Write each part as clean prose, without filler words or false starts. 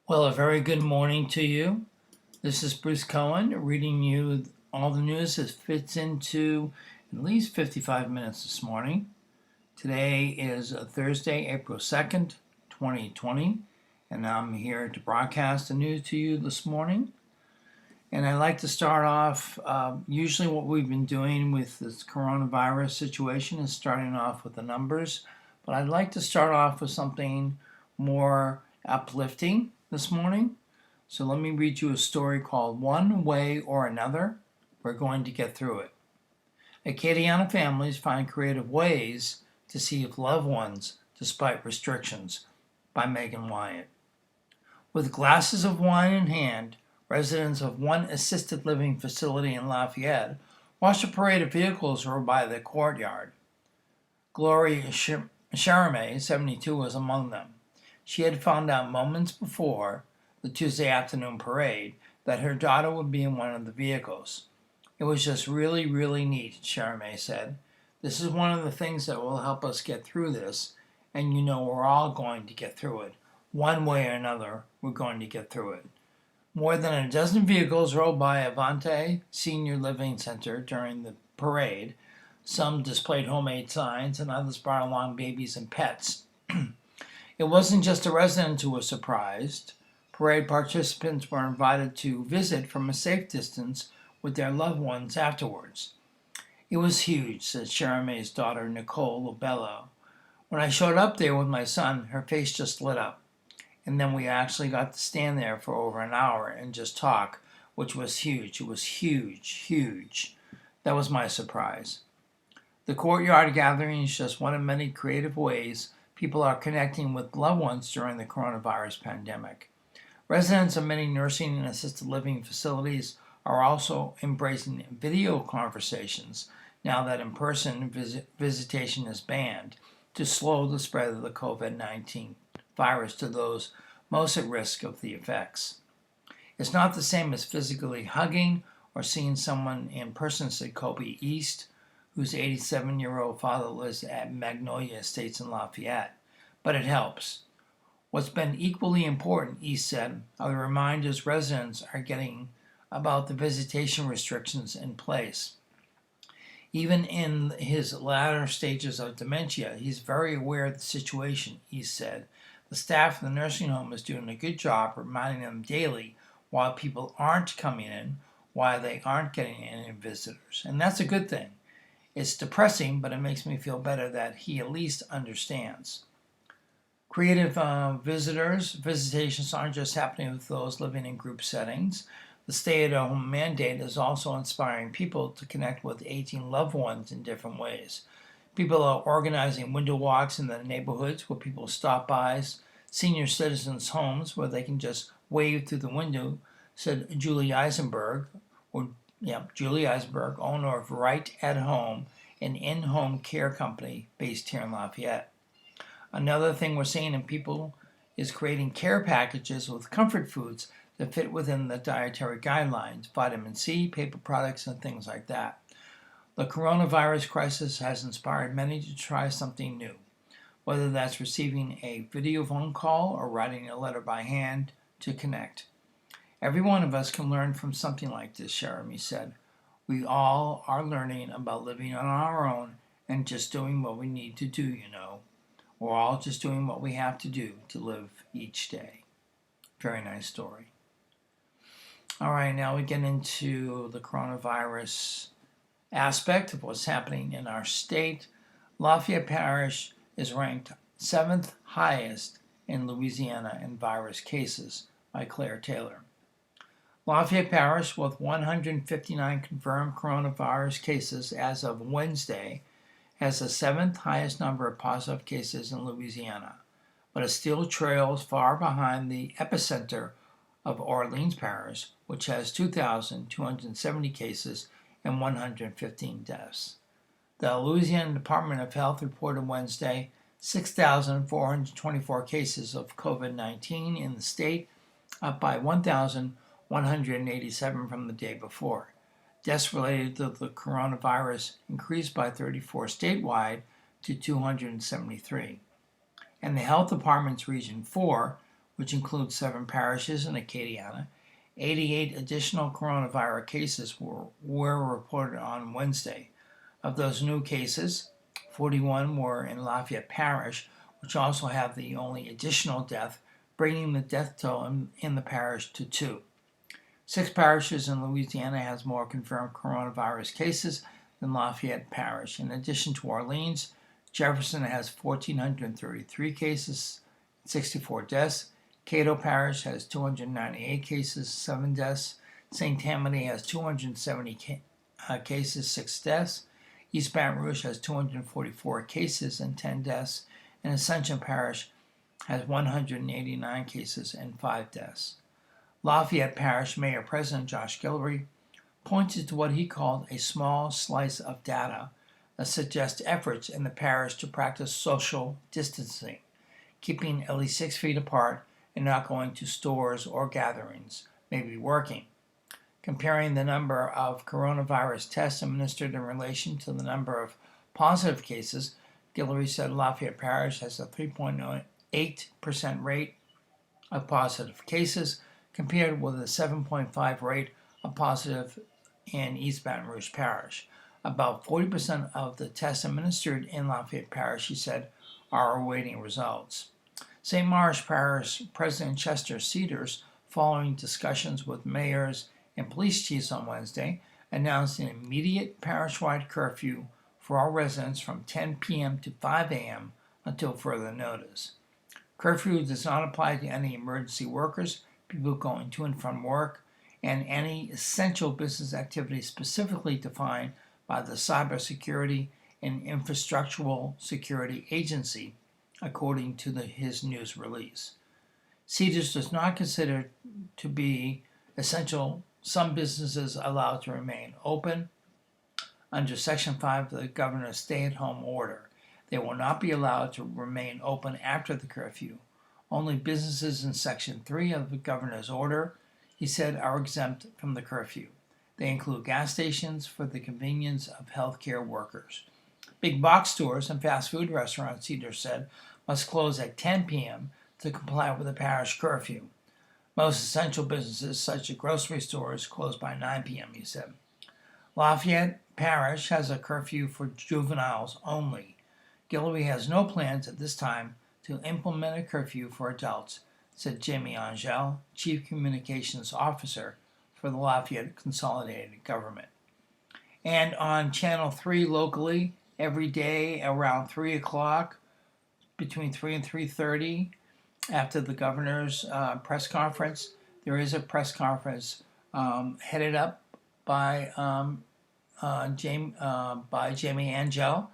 Well, a very good morning to you. This is Bruce Cohen reading you all the news that fits into at least 55 minutes this morning. Today is Thursday, April 2nd, 2020, and I'm here to broadcast the news to you this morning. And I'd like to start off, usually what we've been doing with this coronavirus situation is starting off with the numbers, but I'd like to start off with something more uplifting this morning. So let me read you a story called One Way or Another. We're going to get through it. Acadiana families find creative ways to see loved ones despite restrictions by Megan Wyatt. With glasses of wine in hand, residents of one assisted living facility in Lafayette watched a parade of vehicles roll by the courtyard. Gloria Charame, 72, was among them. She had found out moments before the Tuesday afternoon parade that her daughter would be in one of the vehicles. It was just really, really neat, Charame said. This is one of the things that will help us get through this, and we're all going to get through it. One way or another, we're going to get through it. More than a dozen vehicles rolled by Avante Senior Living Center during the parade. Some displayed homemade signs, and others brought along babies and pets. It wasn't just the residents who were surprised. Parade participants were invited to visit from a safe distance with their loved ones afterwards. It was huge, said Charame's daughter, Nicole Lobello. When I showed up there with my son, her face just lit up. And then we actually got to stand there for over an hour and just talk, which was huge. It was huge, huge. That was my surprise. The courtyard gathering is just one of many creative ways people are connecting with loved ones during the coronavirus pandemic. Residents of many nursing and assisted living facilities are also embracing video conversations now that in-person visitation is banned to slow the spread of the COVID-19 virus to those most at risk of the effects. It's not the same as physically hugging or seeing someone in person, said Kobe East, whose 87-year-old father lives at Magnolia Estates in Lafayette, but it helps. What's been equally important, East said, are the reminders residents are getting about the visitation restrictions in place. Even in his latter stages of dementia, he's very aware of the situation, East said. The staff of the nursing home is doing a good job reminding them daily why people aren't coming in, why they aren't getting any visitors. And that's a good thing. It's depressing, but it makes me feel better that he at least understands. Creative visitations aren't just happening with those living in group settings. The stay-at-home mandate is also inspiring people to connect with aging loved ones in different ways. People are organizing window walks in the neighborhoods where people stop by senior citizens' homes where they can just wave through the window, said Julie Eisenberg, owner of Right at Home, an in-home care company based here in Lafayette. Another thing we're seeing in people is creating care packages with comfort foods that fit within the dietary guidelines, vitamin C, paper products, and things like that. The coronavirus crisis has inspired many to try something new, whether that's receiving a video phone call or writing a letter by hand to connect. Every one of us can learn from something like this, Jeremy said. We all are learning about living on our own and just doing what we need to do, We're all just doing what we have to do to live each day. Very nice story. All right, now we get into the coronavirus aspect of what's happening in our state. Lafayette Parish is ranked 7th highest in Louisiana in virus cases by Claire Taylor. Lafayette Parish, with 159 confirmed coronavirus cases as of Wednesday, has the 7th highest number of positive cases in Louisiana, but it still trails far behind the epicenter of Orleans Parish, which has 2,270 cases and 115 deaths. The Louisiana Department of Health reported Wednesday 6,424 cases of COVID-19 in the state, up by 1,187 from the day before. Deaths related to the coronavirus increased by 34 statewide to 273. And the Health Department's Region 4, which includes 7 parishes in Acadiana. 88 additional coronavirus cases were reported on Wednesday. Of those new cases, 41 were in Lafayette Parish, which also had the only additional death, bringing the death toll in the parish to 2. 6 parishes in Louisiana has more confirmed coronavirus cases than Lafayette Parish. In addition to Orleans, Jefferson has 1,433 cases, 64 deaths. Cato Parish has 298 cases, 7 deaths. St. Tammany has 270 cases, 6 deaths. East Baton Rouge has 244 cases and 10 deaths. And Ascension Parish has 189 cases and 5 deaths. Lafayette Parish Mayor President Josh Guillory pointed to what he called a small slice of data that suggests efforts in the parish to practice social distancing, keeping at least 6 feet apart and not going to stores or gatherings may be working. Comparing the number of coronavirus tests administered in relation to the number of positive cases, Guillory said Lafayette Parish has a 3.8% rate of positive cases, compared with a 7.5% rate of positive in East Baton Rouge Parish. About 40% of the tests administered in Lafayette Parish, he said, are awaiting results. St. Maurice Parish President Chester Cedars, following discussions with mayors and police chiefs on Wednesday, announced an immediate parish-wide curfew for all residents from 10 p.m. to 5 a.m. until further notice. Curfew does not apply to any emergency workers, people going to and from work, and any essential business activity specifically defined by the Cybersecurity and Infrastructural Security Agency, according to his news release. Cedars does not consider to be essential some businesses allowed to remain open under Section 5 of the governor's stay-at-home order. They will not be allowed to remain open after the curfew. Only businesses in Section 3 of the governor's order, he said, are exempt from the curfew. They include gas stations for the convenience of healthcare workers. Big box stores and fast food restaurants, Cedars said, must close at 10 p.m. to comply with the parish curfew. Most essential businesses, such as grocery stores, close by 9 p.m., he said. Lafayette Parish has a curfew for juveniles only. Guillory has no plans at this time to implement a curfew for adults, said Jamie Angel, Chief Communications Officer for the Lafayette Consolidated Government. And on Channel 3 locally, every day around 3 o'clock, between 3 and 3:30, after the governor's press conference, there is a press conference headed up by Jamie Angel.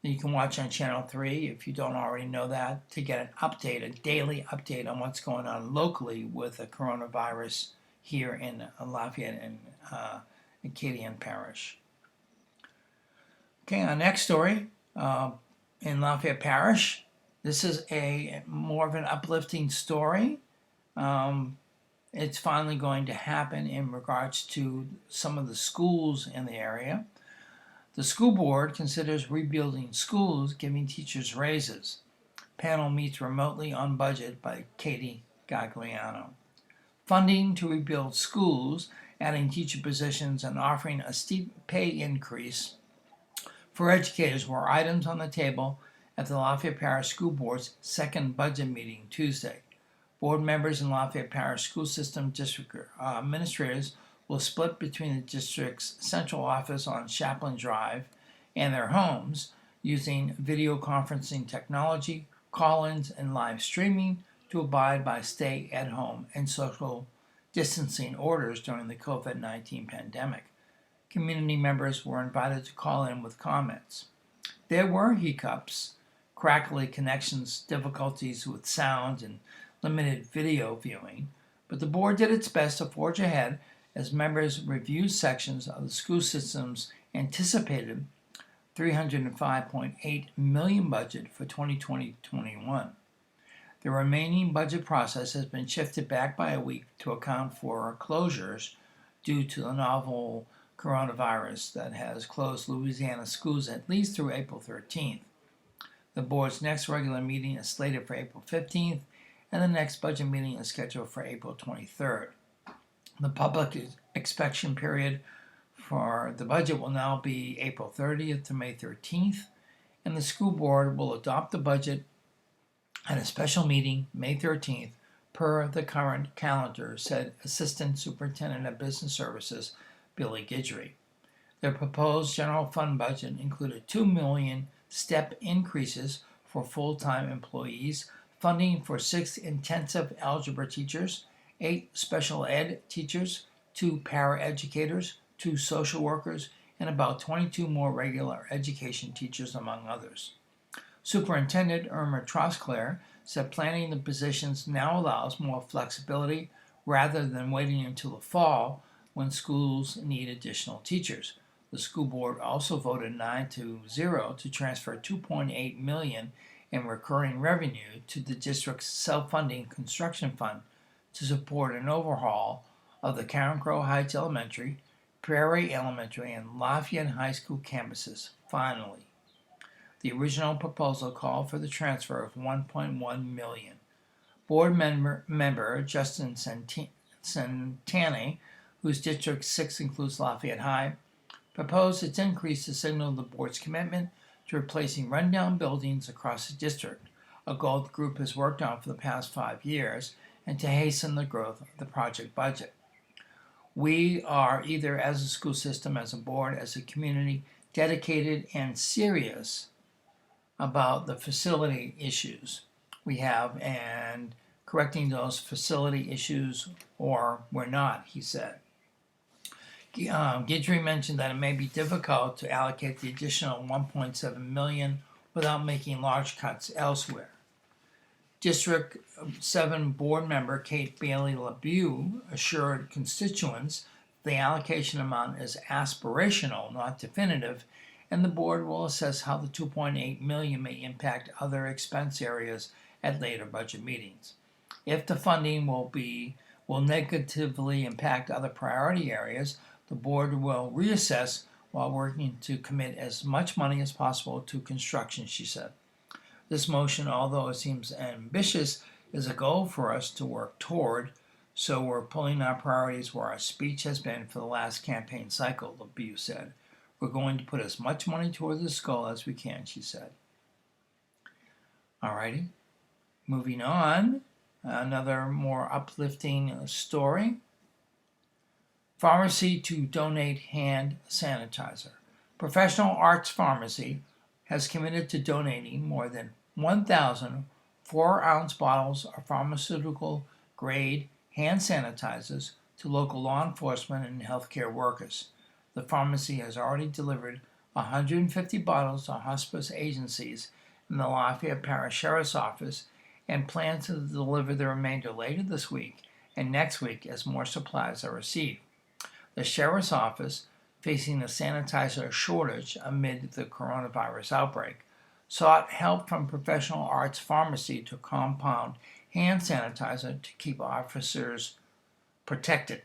You can watch on Channel 3 if you don't already know that, to get an update, a daily update on what's going on locally with the coronavirus here in Lafayette and Acadian Parish. Okay, our next story in Lafayette Parish. This is a more of an uplifting story. It's finally going to happen in regards to some of the schools in the area. The school board considers rebuilding schools, giving teachers raises. Panel meets remotely on budget by Katie Gagliano. Funding to rebuild schools, adding teacher positions, and offering a steep pay increase for educators were items on the table at the Lafayette Parish School Board's second budget meeting Tuesday. Board members in Lafayette Parish School System District administrators will split between the district's central office on Chaplain Drive and their homes using video conferencing technology, call-ins, and live streaming to abide by stay-at-home and social distancing orders during the COVID-19 pandemic. Community members were invited to call in with comments. There were hiccups, crackly connections, difficulties with sound, and limited video viewing, but the board did its best to forge ahead as members reviewed sections of the school system's anticipated $305.8 million budget for 2020-21. The remaining budget process has been shifted back by a week to account for closures due to the novel coronavirus that has closed Louisiana schools at least through April 13th. The board's next regular meeting is slated for April 15th, and the next budget meeting is scheduled for April 23rd. The public inspection period for the budget will now be April 30th to May 13th, and the school board will adopt the budget at a special meeting May 13th per the current calendar, said Assistant Superintendent of Business Services Billy Guidry. Their proposed general fund budget included $2 million step increases for full-time employees, funding for 6 intensive algebra teachers, 8 special ed teachers, 2 paraeducators, 2 social workers, and about 22 more regular education teachers, among others. Superintendent Irma Trosclair said planning the positions now allows more flexibility rather than waiting until the fall when schools need additional teachers. The school board also voted 9-0 to transfer $2.8 million in recurring revenue to the district's self-funding construction fund to support an overhaul of the Karen Crow Heights Elementary, Prairie Elementary, and Lafayette High School campuses. Finally, the original proposal called for the transfer of $1.1 million. Board member Justin Santani, whose District 6 includes Lafayette High, proposed its increase to signal the board's commitment to replacing rundown buildings across the district, a goal the group has worked on for the past 5 years, and to hasten the growth of the project budget. We are, either as a school system, as a board, as a community, dedicated and serious about the facility issues we have and correcting those facility issues, or we're not, he said. Guidry mentioned that it may be difficult to allocate the additional $1.7 million without making large cuts elsewhere. District 7 board member Kate Bailey LeBeau assured constituents the allocation amount is aspirational, not definitive, and the board will assess how the $2.8 million may impact other expense areas at later budget meetings. If the funding will negatively impact other priority areas, the board will reassess while working to commit as much money as possible to construction, she said. This motion, although it seems ambitious, is a goal for us to work toward, so we're pulling our priorities where our speech has been for the last campaign cycle, LeBeau said. We're going to put as much money toward this goal as we can, she said. Alrighty, moving on, another more uplifting story. Pharmacy to donate hand sanitizer. Professional Arts Pharmacy has committed to donating more than 1,000 4-ounce bottles of pharmaceutical-grade hand sanitizers to local law enforcement and healthcare workers. The pharmacy has already delivered 150 bottles to hospice agencies in the Lafayette Parish Sheriff's Office and plans to deliver the remainder later this week and next week as more supplies are received. The Sheriff's Office, facing a sanitizer shortage amid the coronavirus outbreak, sought help from Professional Arts Pharmacy to compound hand sanitizer to keep officers protected.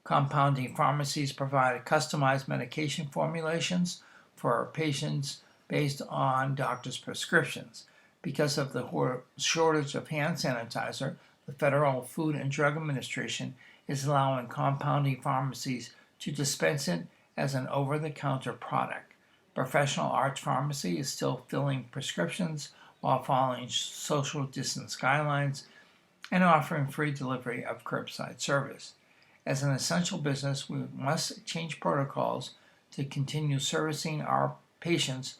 Compounding pharmacies provide customized medication formulations for patients based on doctors' prescriptions. Because of the shortage of hand sanitizer, the Federal Food and Drug Administration is allowing compounding pharmacies to dispense it as an over-the-counter product. Professional Arts Pharmacy is still filling prescriptions while following social distance guidelines and offering free delivery of curbside service. As an essential business, we must change protocols to continue servicing our patients,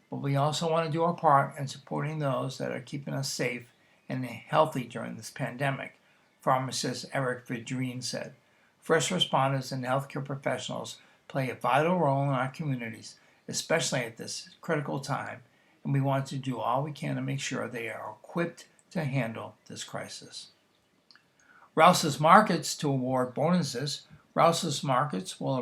but we also want to do our part in supporting those that are keeping us safe and healthy during this pandemic, pharmacist Eric Vidrine said. First responders and healthcare professionals play a vital role in our communities, especially at this critical time, and we want to do all we can to make sure they are equipped to handle this crisis. Rouse's Markets to award bonuses. Rouse's Markets will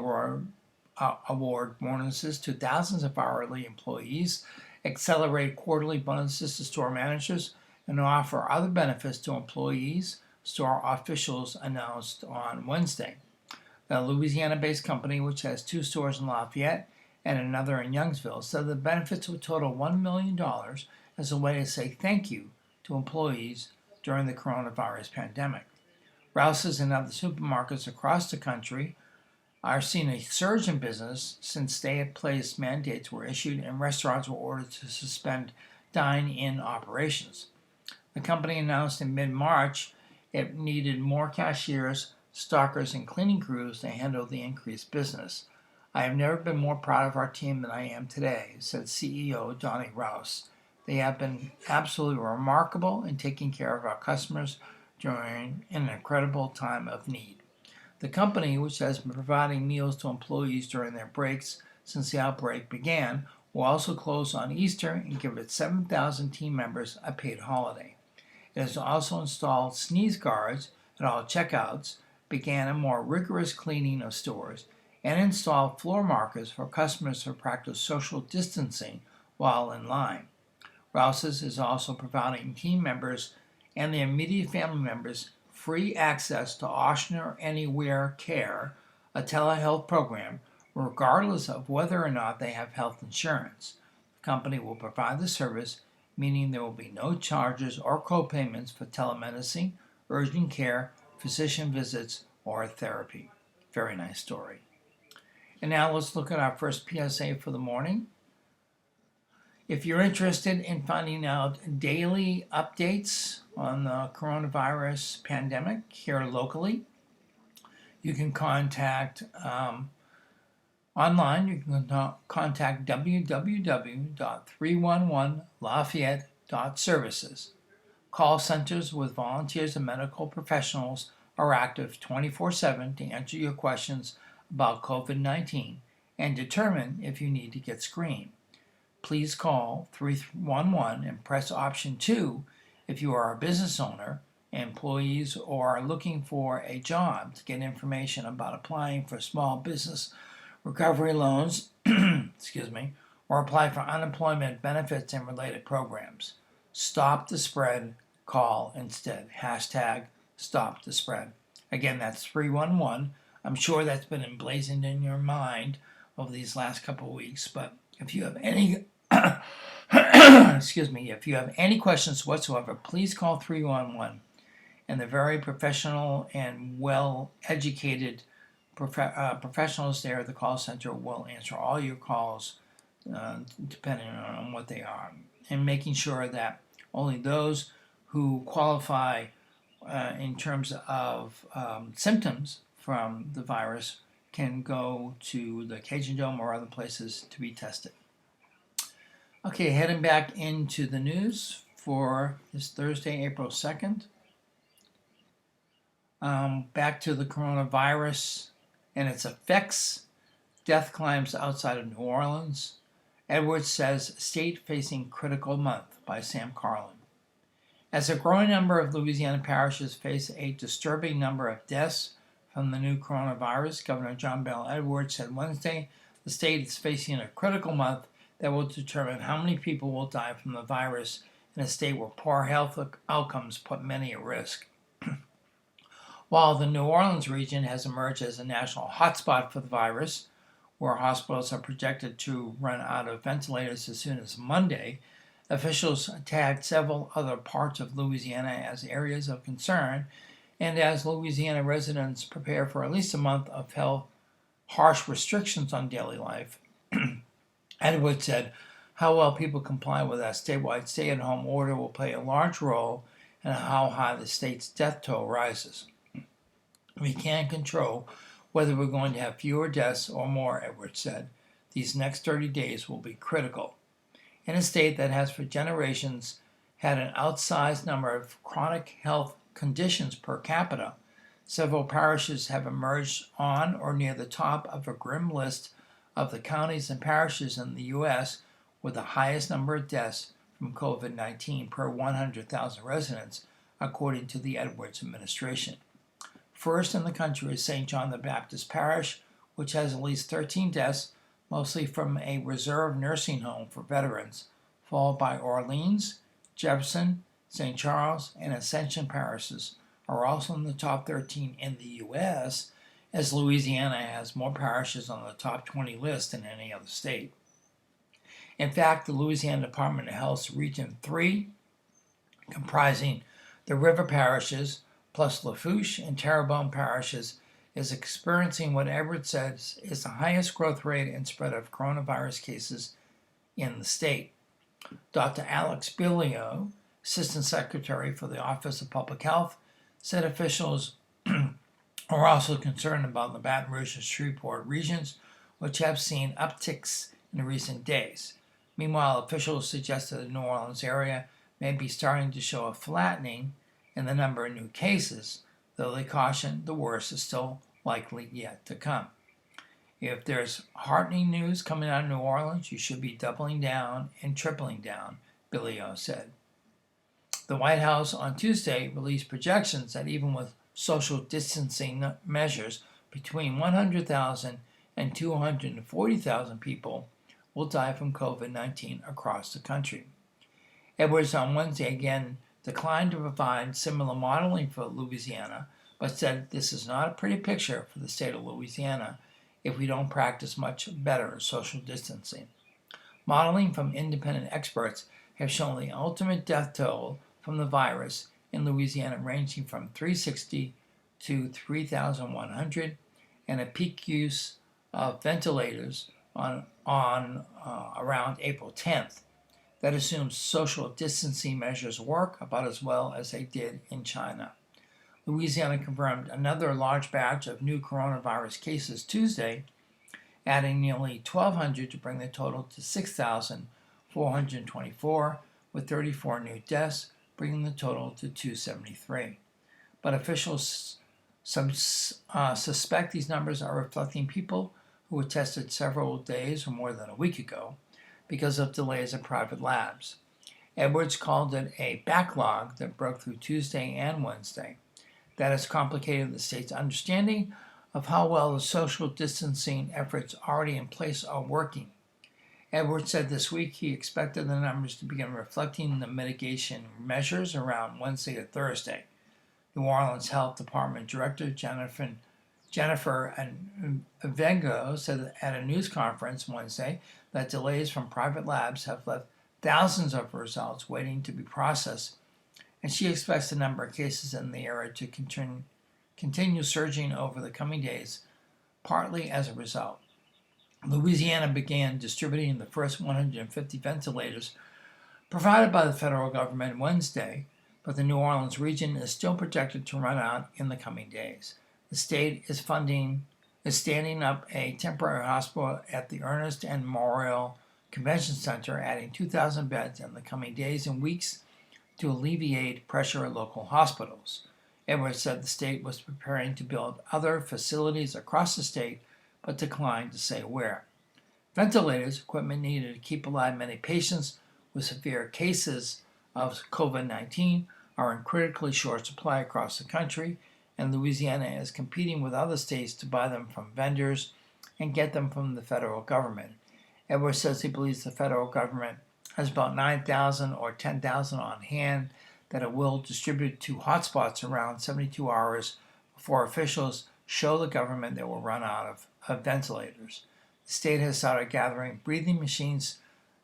award bonuses to thousands of hourly employees, accelerate quarterly bonuses to store managers, and offer other benefits to employees, store officials announced on Wednesday. The Louisiana-based company, which has 2 stores in Lafayette and another in Youngsville, said the benefits would total $1 million as a way to say thank you to employees during the coronavirus pandemic. Rouse's and other supermarkets across the country are seeing a surge in business since stay-at-place mandates were issued and restaurants were ordered to suspend dine-in operations. The company announced in mid-March it needed more cashiers, stockers, and cleaning crews to handle the increased business. I have never been more proud of our team than I am today, said CEO Donnie Rouse. They have been absolutely remarkable in taking care of our customers during an incredible time of need. The company, which has been providing meals to employees during their breaks since the outbreak began, will also close on Easter and give its 7,000 team members a paid holiday. It has also installed sneeze guards at all checkouts, began a more rigorous cleaning of stores, and installed floor markers for customers to practice social distancing while in line. Rouse's is also providing team members and their immediate family members free access to Ochsner Anywhere Care, a telehealth program, regardless of whether or not they have health insurance. The company will provide the service, meaning there will be no charges or co-payments for telemedicine, urgent care, physician visits, or therapy. Very nice story. And now let's look at our first PSA for the morning. If you're interested in finding out daily updates on the coronavirus pandemic here locally, you can contact online. You can contact www.311lafayette.services. Call centers with volunteers and medical professionals are active 24/7 to answer your questions about COVID-19 and determine if you need to get screened. Please call 311 and press option 2 if you are a business owner, employees, or are looking for a job to get information about applying for small business recovery loans, or apply for unemployment benefits and related programs. Stop the spread. Call instead. Hashtag stop the spread. Again, that's 311. I'm sure that's been emblazoned in your mind over these last couple of weeks, but if you have any if you have any questions whatsoever, please call 311, and the very professional and well-educated professionals there at the call center will answer all your calls depending on what they are, and making sure that only those who qualify in terms of symptoms from the virus can go to the Cajun Dome or other places to be tested. Okay, heading back into the news for this Thursday, April 2nd. Back to the coronavirus and its effects. Death climbs outside of New Orleans. Edwards says state facing critical month by Sam Carlin. As a growing number of Louisiana parishes face a disturbing number of deaths from the new coronavirus, Governor John Bel Edwards said Wednesday the state is facing a critical month that will determine how many people will die from the virus in a state where poor health outcomes put many at risk. While the New Orleans region has emerged as a national hotspot for the virus, where hospitals are projected to run out of ventilators as soon as Monday, officials tagged several other parts of Louisiana as areas of concern, and as Louisiana residents prepare for at least a month of harsh restrictions on daily life. Edwards said how well people comply with our statewide stay-at-home order will play a large role in how high the state's death toll rises. We can't control whether we're going to have fewer deaths or more, Edwards said. These next 30 days will be critical. In a state that has for generations had an outsized number of chronic health conditions per capita, several parishes have emerged on or near the top of a grim list of the counties and parishes in the U.S. with the highest number of deaths from COVID-19 per 100,000 residents, according to the Edwards administration. First in the country is St. John the Baptist Parish, which has at least 13 deaths, mostly from a reserve nursing home for veterans, followed by Orleans, Jefferson, St. Charles, and Ascension parishes are also in the top 13 in the U.S., as Louisiana has more parishes on the top 20 list than any other state. In fact, the Louisiana Department of Health's Region 3, comprising The river parishes, plus Lafourche and Terrebonne parishes, is experiencing what Edwards says is the highest growth rate and spread of coronavirus cases in the state. Dr. Alex Bilio, Assistant Secretary for the Office of Public Health, said officials are also concerned about the Baton Rouge and Shreveport regions, which have seen upticks in recent days. Meanwhile, officials suggested the New Orleans area may be starting to show a flattening in the number of new cases, though they caution the worst is still likely yet to come. If there's heartening news coming out of New Orleans, you should be doubling down and tripling down, Bilio said. The White House on Tuesday released projections that even with social distancing measures, between 100,000 and 240,000 people will die from COVID-19 across the country. Edwards on Wednesday again declined to provide similar modeling for Louisiana, but said this is not a pretty picture for the state of Louisiana if we don't practice much better social distancing. Modeling from independent experts have shown the ultimate death toll from the virus in Louisiana ranging from 360 to 3,100 and a peak use of ventilators on around April 10th. That assumes social distancing measures work about as well as they did in China. Louisiana confirmed another large batch of new coronavirus cases Tuesday, adding nearly 1,200 to bring the total to 6,424, with 34 new deaths, bringing the total to 273. But officials suspect these numbers are reflecting people who were tested several days or more than a week ago because of delays at private labs. Edwards called it a backlog that broke through Tuesday and Wednesday. That has complicated the state's understanding of how well the social distancing efforts already in place are working. Edwards said this week he expected the numbers to begin reflecting the mitigation measures around Wednesday or Thursday. New Orleans Health Department Director Jennifer Vengo said at a news conference Wednesday that delays from private labs have left thousands of results waiting to be processed, and she expects the number of cases in the area to continue surging over the coming days, partly as a result. Louisiana began distributing the first 150 ventilators provided by the federal government Wednesday, but the New Orleans region is still projected to run out in the coming days. The state is standing up a temporary hospital at the Ernest and Memorial Convention Center, adding 2,000 beds in the coming days and weeks to alleviate pressure at local hospitals. Edwards said the state was preparing to build other facilities across the state, but declined to say where. Ventilators, equipment needed to keep alive many patients with severe cases of COVID-19, are in critically short supply across the country, and Louisiana is competing with other states to buy them from vendors and get them from the federal government. Edwards says he believes the federal government has about 9,000 or 10,000 on hand that it will distribute to hotspots around 72 hours before officials show the government they will run out of ventilators. The state has started gathering breathing machines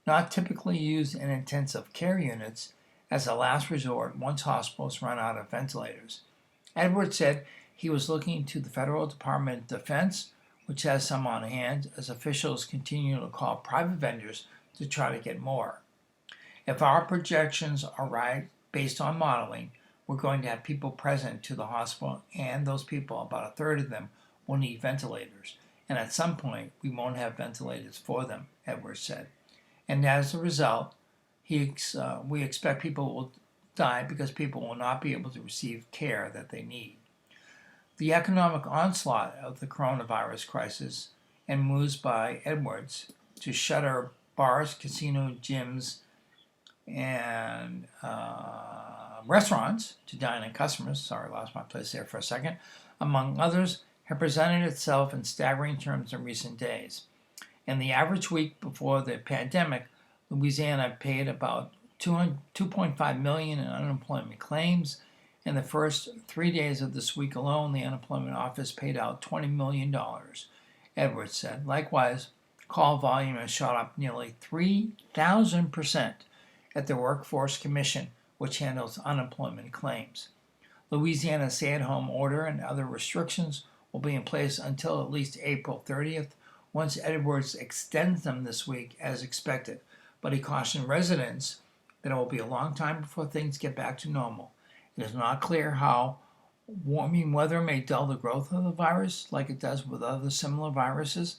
not typically used in intensive care units as a last resort once hospitals run out of ventilators. Edwards said he was looking to the Federal Department of Defense, which has some on hand, as officials continue to call private vendors to try to get more. If our projections are right, based on modeling, we're going to have people present to the hospital, and those people, about a third of them, will need ventilators. And at some point, we won't have ventilators for them, Edwards said. And as a result, we expect people will die because people will not be able to receive care that they need. The economic onslaught of the coronavirus crisis and moves by Edwards to shutter bars, casino, gyms, and restaurants to dine-in customers, sorry, lost my place there for a second, among others, have presented itself in staggering terms in recent days. In the average week before the pandemic, Louisiana paid about $2.5 million in unemployment claims. In the first 3 days of this week alone, the unemployment office paid out $20 million, Edwards said. Likewise, call volume has shot up nearly 3,000% at the Workforce Commission, which handles unemployment claims. Louisiana's stay-at-home order and other restrictions will be in place until at least April 30th, once Edwards extends them this week as expected. But he cautioned residents that it will be a long time before things get back to normal. It is not clear how warming weather may dull the growth of the virus like it does with other similar viruses.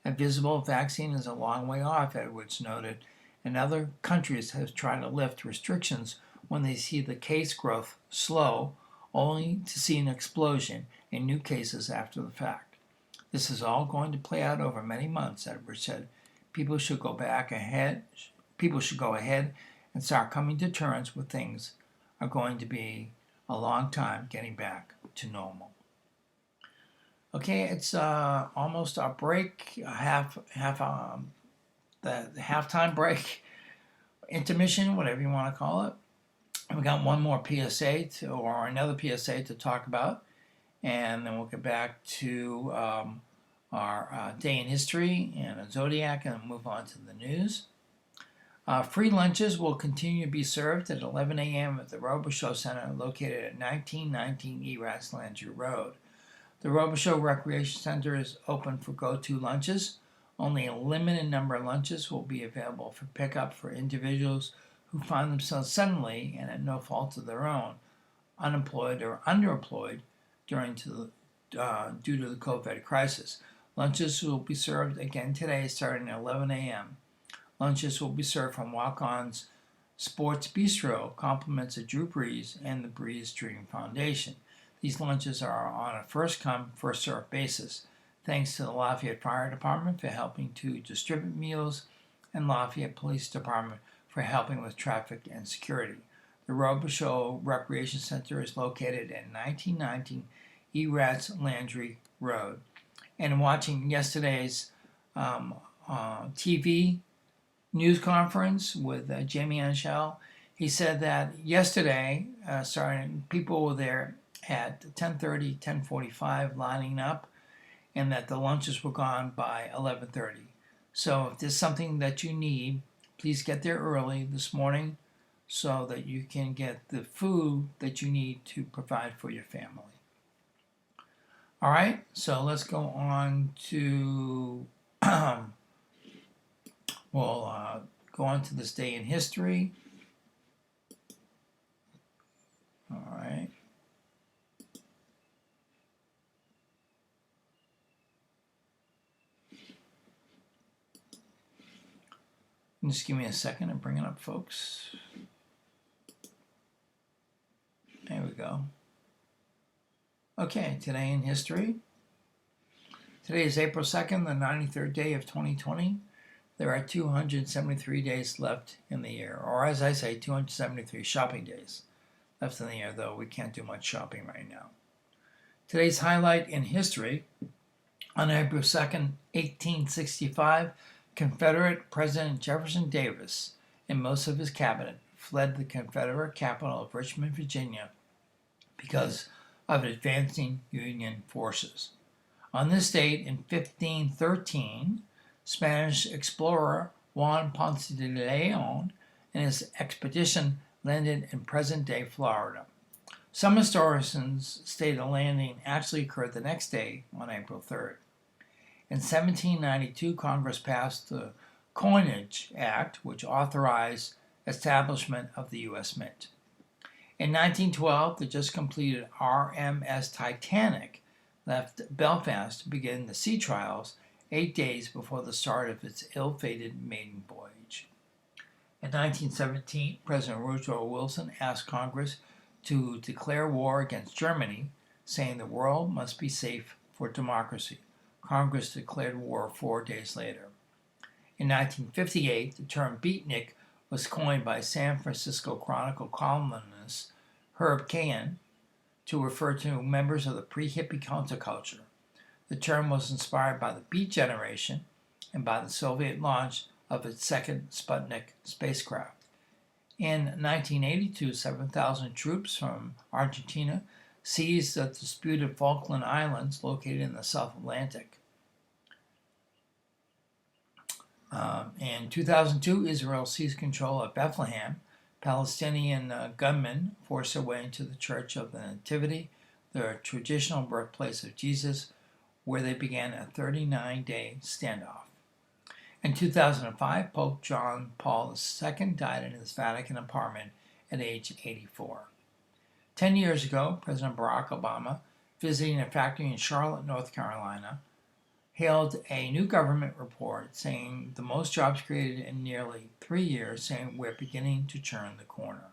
A visible vaccine is a long way off, Edwards noted, and other countries have tried to lift restrictions when they see the case growth slow, only to see an explosion in new cases after the fact. This is all going to play out over many months, Edwards said. People should go ahead and start coming to terms with things are going to be a long time getting back to normal. Okay, it's almost our break, the halftime break, intermission, whatever you want to call it. And we got one more PSA or another PSA to talk about, and then we'll get back to our day in history and a zodiac, and move on to the news. Free lunches will continue to be served at 11 a.m. at the Robichaux Center, located at 1919 Eratz Landry Road. The Robichaux Recreation Center is open for go-to lunches. Only a limited number of lunches will be available for pickup for individuals who find themselves suddenly, and at no fault of their own, unemployed or underemployed due to the COVID crisis. Lunches will be served again today starting at 11 a.m. Lunches will be served from Walk-On's Sports Bistro, compliments of Drew Brees and the Brees Dream Foundation. These lunches are on a first-come, first-served basis. Thanks to the Lafayette Fire Department for helping to distribute meals, and Lafayette Police Department for helping with traffic and security. The Robichaux Recreation Center is located at 1919 Eratz Landry Road. And watching yesterday's TV news conference with Jamie Anshel, he said that yesterday, people were there at 10:30, 10:45 lining up, and that the lunches were gone by 11:30. So if there's something that you need, please get there early this morning so that you can get the food that you need to provide for your family. All right, so let's go on to we'll go on to this day in history. All right. Just give me a second to bring it up, folks. There we go. Okay, today in history. Today is April 2nd, the 93rd day of 2020. There are 273 days left in the year, or as I say, 273 shopping days left in the year, though we can't do much shopping right now. Today's highlight in history: on April 2nd, 1865, Confederate President Jefferson Davis and most of his cabinet fled the Confederate capital of Richmond, Virginia, because of advancing Union forces. On this date in 1513, Spanish explorer Juan Ponce de Leon and his expedition landed in present-day Florida. Some historians state the landing actually occurred the next day on April 3rd. In 1792, Congress passed the Coinage Act, which authorized establishment of the U.S. Mint. In 1912, the just completed RMS Titanic left Belfast to begin the sea trials 8 days before the start of its ill-fated maiden voyage. In 1917, President Woodrow Wilson asked Congress to declare war against Germany, saying the world must be safe for democracy. Congress declared war 4 days later. In 1958, the term beatnik was coined by San Francisco Chronicle columnist Herb Caen to refer to members of the pre-hippie counterculture. The term was inspired by the Beat Generation and by the Soviet launch of its second Sputnik spacecraft. In 1982, 7,000 troops from Argentina seized the disputed Falkland Islands located in the South Atlantic. In 2002, Israel seized control of Bethlehem, Palestinian gunmen forced their way into the Church of the Nativity, the traditional birthplace of Jesus, where they began a 39-day standoff. In 2005, Pope John Paul II died in his Vatican apartment at age 84. 10 years ago, President Barack Obama, visiting a factory in Charlotte, North Carolina, hailed a new government report saying the most jobs created in nearly 3 years, saying we're beginning to turn the corner.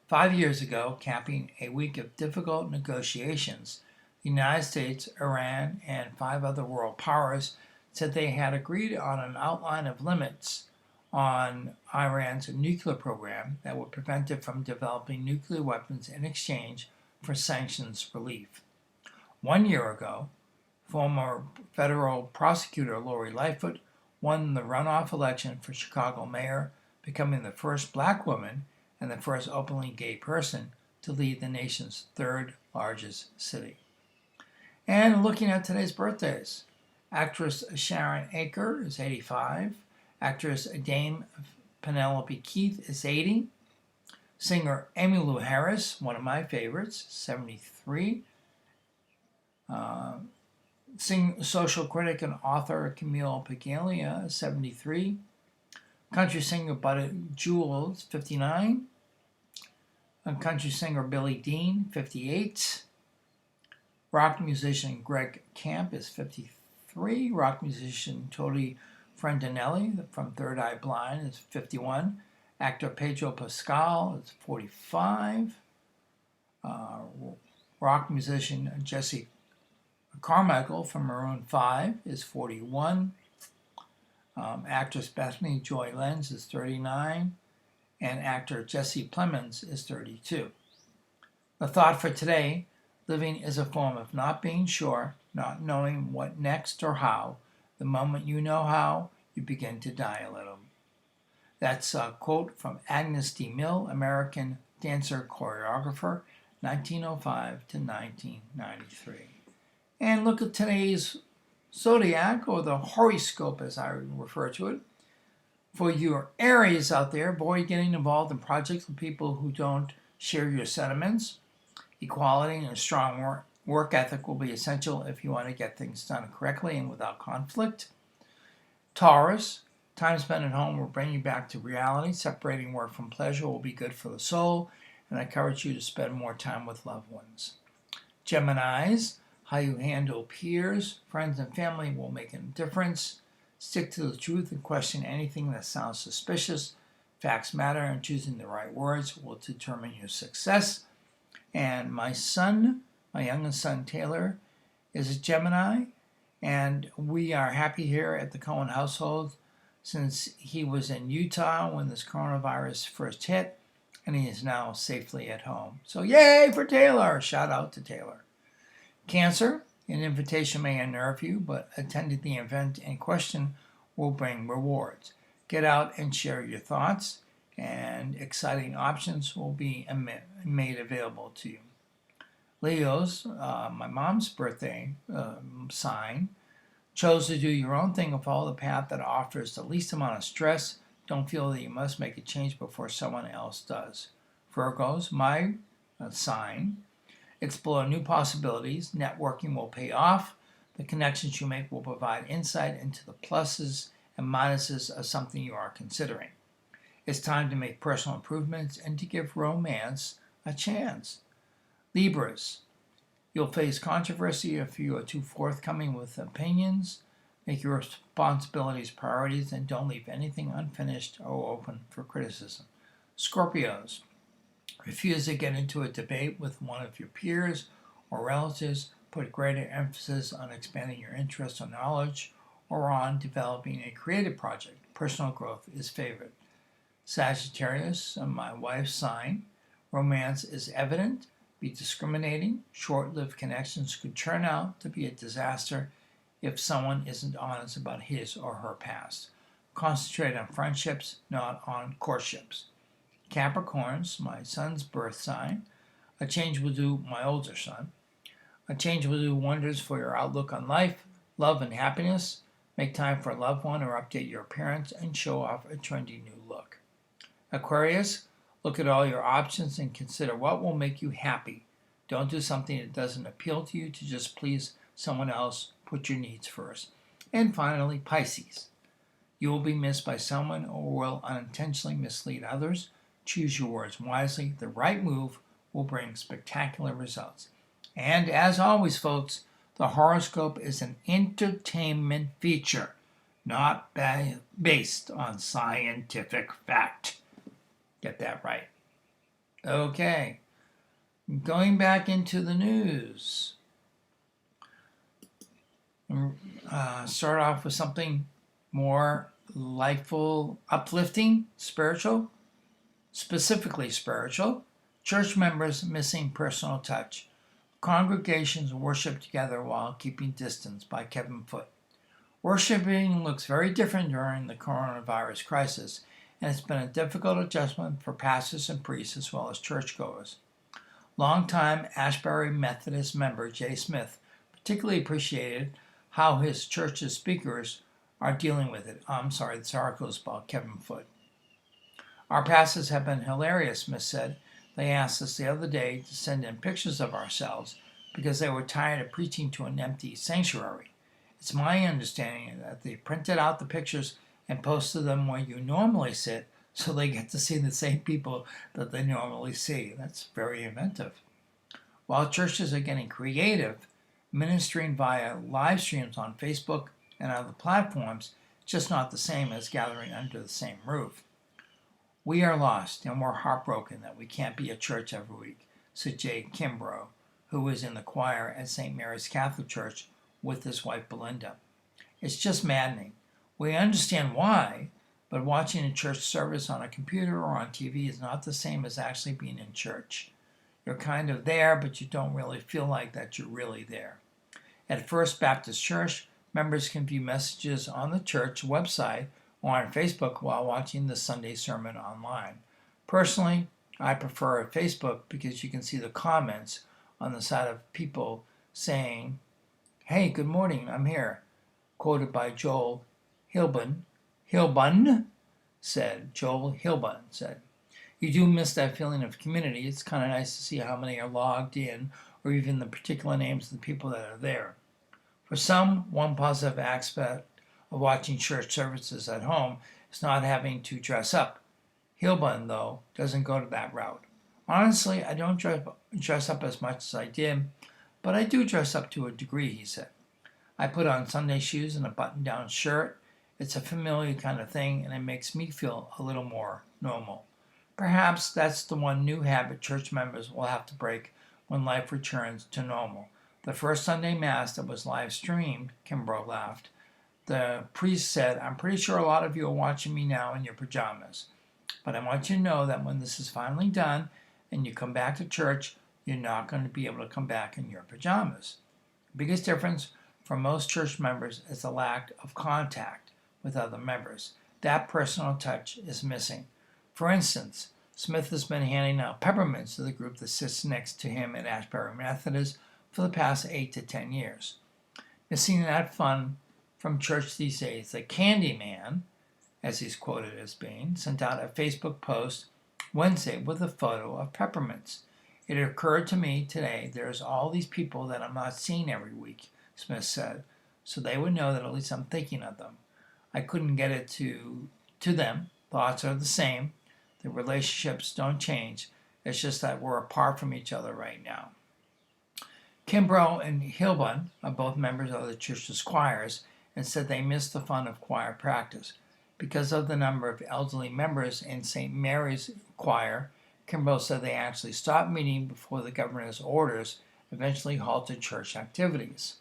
5 years ago, capping a week of difficult negotiations, the United States, Iran, and 5 other world powers said they had agreed on an outline of limits on Iran's nuclear program that would prevent it from developing nuclear weapons in exchange for sanctions relief. 1 year ago, former federal prosecutor Lori Lightfoot won the runoff election for Chicago mayor, becoming the first black woman and the first openly gay person to lead the nation's 3rd largest city. And looking at today's birthdays, actress Sharon Aker is 85, actress Dame Penelope Keith is 80, singer Emmylou Harris, one of my favorites, 73, social critic and author Camille Paglia, 73. Country singer Buddy Jewell, 59. Country singer Billy Dean, 58. Rock musician Greg Camp is 53. Rock musician Tony Frendanelli from Third Eye Blind is 51. Actor Pedro Pascal is 45. Rock musician Jesse Carmichael from Maroon 5 is 41. Actress Bethany Joy Lenz is 39. And actor Jesse Plemons is 32. The thought for today: living is a form of not being sure, not knowing what next or how. The moment you know how, you begin to die a little. That's a quote from Agnes D. Mill, American dancer choreographer, 1905 to 1993. And look at today's zodiac, or the horoscope as I refer to it. For your Aries out there, avoid getting involved in projects with people who don't share your sentiments. Equality and a strong work ethic will be essential if you want to get things done correctly and without conflict. Taurus, time spent at home will bring you back to reality. Separating work from pleasure will be good for the soul, and I encourage you to spend more time with loved ones. Geminis, how you handle peers, friends, and family will make a difference. Stick to the truth and question anything that sounds suspicious. Facts matter, and choosing the right words will determine your success. And my youngest son Taylor, is a Gemini, and we are happy here at the Cohen household since he was in Utah when this coronavirus first hit, and he is now safely at home. So yay for Taylor! Shout out to Taylor. Cancer, an invitation may unnerve you, but attending the event in question will bring rewards. Get out and share your thoughts, and exciting options will be made available to you. Leos, my mom's birthday sign, chose to do your own thing and follow the path that offers the least amount of stress. Don't feel that you must make a change before someone else does. Virgos, my sign, explore new possibilities. Networking will pay off. The connections you make will provide insight into the pluses and minuses of something you are considering. It's time to make personal improvements and to give romance a chance. Libras, you'll face controversy if you are too forthcoming with opinions. Make your responsibilities priorities and don't leave anything unfinished or open for criticism. Scorpios, refuse to get into a debate with one of your peers or relatives. Put greater emphasis on expanding your interest or knowledge or on developing a creative project. Personal growth is favored. Sagittarius, my wife's sign, romance is evident. Be discriminating. Short-lived connections could turn out to be a disaster if someone isn't honest about his or her past. Concentrate on friendships, not on courtships. Capricorns, my son's birth sign, a change will do my older son. A change will do wonders for your outlook on life, love, and happiness. Make time for a loved one or update your appearance and show off a trendy new look. Aquarius, Look at all your options and consider what will make you happy. Don't do something that doesn't appeal to you to just please someone else. Put your needs first. And finally, Pisces. You will be missed by someone or will unintentionally mislead others. Choose your words wisely. The right move will bring spectacular results. And as always, folks, the horoscope is an entertainment feature, not based on scientific fact. Get that right. Okay, going back into the news. Start off with something more lifeful, uplifting, spiritual, specifically spiritual. Church members missing personal touch. Congregations worship together while keeping distance by Kevin Foote. Worshiping looks very different during the coronavirus crisis, and it's been a difficult adjustment for pastors and priests as well as churchgoers. Longtime Ashbury Methodist member Jay Smith particularly appreciated how his church's speakers are dealing with it. This article is about Kevin Foote. Our pastors have been hilarious, Smith said. They asked us the other day to send in pictures of ourselves because they were tired of preaching to an empty sanctuary. It's my understanding that they printed out the pictures and posted them where you normally sit so they get to see the same people that they normally see. That's very inventive. While churches are getting creative, ministering via live streams on Facebook and other platforms, it's just not the same as gathering under the same roof. We are lost and we're heartbroken that we can't be at church every week, said Jay Kimbrough, who was in the choir at St. Mary's Catholic Church with his wife Belinda. It's just maddening. We understand why, but watching a church service on a computer or on TV is not the same as actually being in church. You're kind of there, but you don't really feel like that you're really there. At First Baptist Church, members can view messages on the church website or on Facebook while watching the Sunday sermon online. Personally, I prefer Facebook because you can see the comments on the side of people saying, "Hey, good morning, I'm here," quoted by Joel Joel Hilbun said. You do miss that feeling of community. It's kind of nice to see how many are logged in or even the particular names of the people that are there. For some, one positive aspect of watching church services at home is not having to dress up. Hilbun, though, doesn't go to that route. Honestly, I don't dress up as much as I did, but I do dress up to a degree, he said. I put on Sunday shoes and a button-down shirt. It's a familiar kind of thing, and it makes me feel a little more normal. Perhaps that's the one new habit church members will have to break when life returns to normal. The first Sunday Mass that was live streamed, Kimbrough laughed. The priest said, "I'm pretty sure a lot of you are watching me now in your pajamas. But I want you to know that when this is finally done and you come back to church, you're not going to be able to come back in your pajamas." The biggest difference for most church members is the lack of contact with other members. That personal touch is missing. For instance, Smith has been handing out peppermints to the group that sits next to him at Ashbury Methodist for the past 8 to 10 years. Missing that fun from church these days, the Candy Man, as he's quoted as being, sent out a Facebook post Wednesday with a photo of peppermints. It occurred to me today there's all these people that I'm not seeing every week, Smith said, so they would know that at least I'm thinking of them. I couldn't get it to them. Thoughts are the same. The relationships don't change. It's just that we're apart from each other right now. Kimbrough and Hilbun are both members of the church's choirs and said they missed the fun of choir practice. Because of the number of elderly members in St. Mary's choir, Kimbrough said they actually stopped meeting before the governor's orders eventually halted church activities.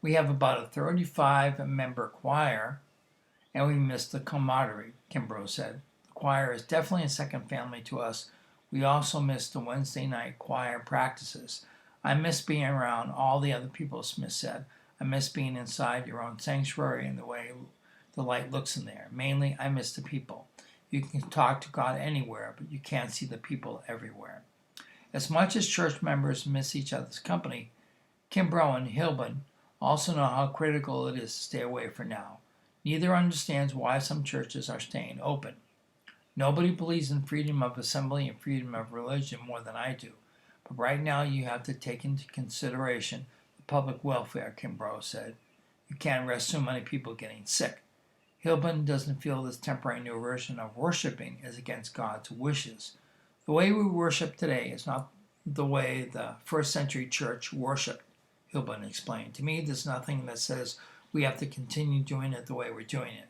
We have about a 35-member choir, and we missed the camaraderie, Kimbrough said. The choir is definitely a second family to us. We also miss the Wednesday night choir practices. I miss being around all the other people, Smith said. I miss being inside your own sanctuary and the way the light looks in there. Mainly, I miss the people. You can talk to God anywhere, but you can't see the people everywhere. As much as church members miss each other's company, Kimbrough and Hilbun also know how critical it is to stay away for now. Neither understands why some churches are staying open. Nobody believes in freedom of assembly and freedom of religion more than I do. But right now you have to take into consideration the public welfare, Kimbrough said. You can't risk so many people getting sick. Hilbin doesn't feel this temporary new version of worshiping is against God's wishes. The way we worship today is not the way the first century church worshiped, Hilbin explained. To me, there's nothing that says we have to continue doing it the way we're doing it.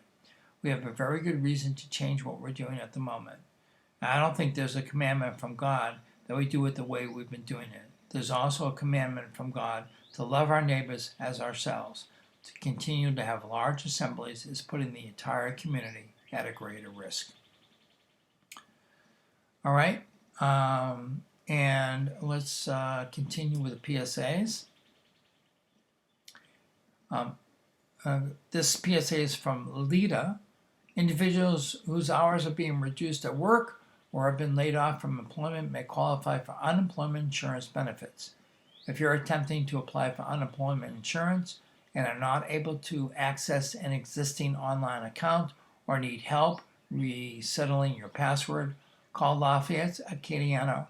We have a very good reason to change what we're doing at the moment. Now, I don't think there's a commandment from God that we do it the way we've been doing it. There's also a commandment from God to love our neighbors as ourselves. To continue to have large assemblies is putting the entire community at a greater risk. All right, and let's continue with the PSAs. This PSA is from LIDA. Individuals whose hours are being reduced at work or have been laid off from employment may qualify for unemployment insurance benefits. If you're attempting to apply for unemployment insurance and are not able to access an existing online account or need help resettling your password, call Lafayette's Acadiana